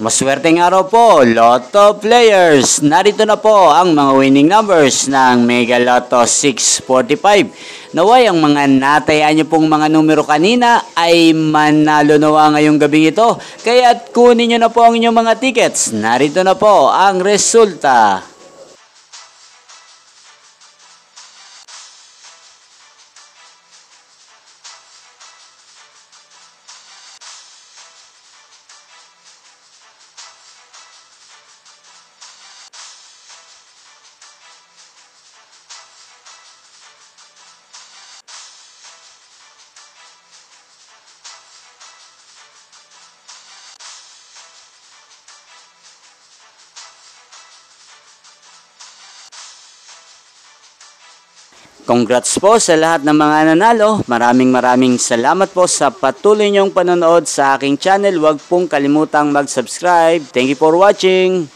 Maswerteng araw po, Lotto players! Narito na po ang mga winning numbers ng Mega Lotto 645. Naway ang mga natayaan nyo pong mga numero kanina ay manalo nawa ngayong gabi ito. Kaya't kunin nyo na po ang inyong mga tickets. Narito na po ang resulta. Congrats po sa lahat ng mga nanalo. Maraming salamat po sa patuloy niyong panonood sa aking channel. Huwag pong kalimutang mag-subscribe. Thank you for watching.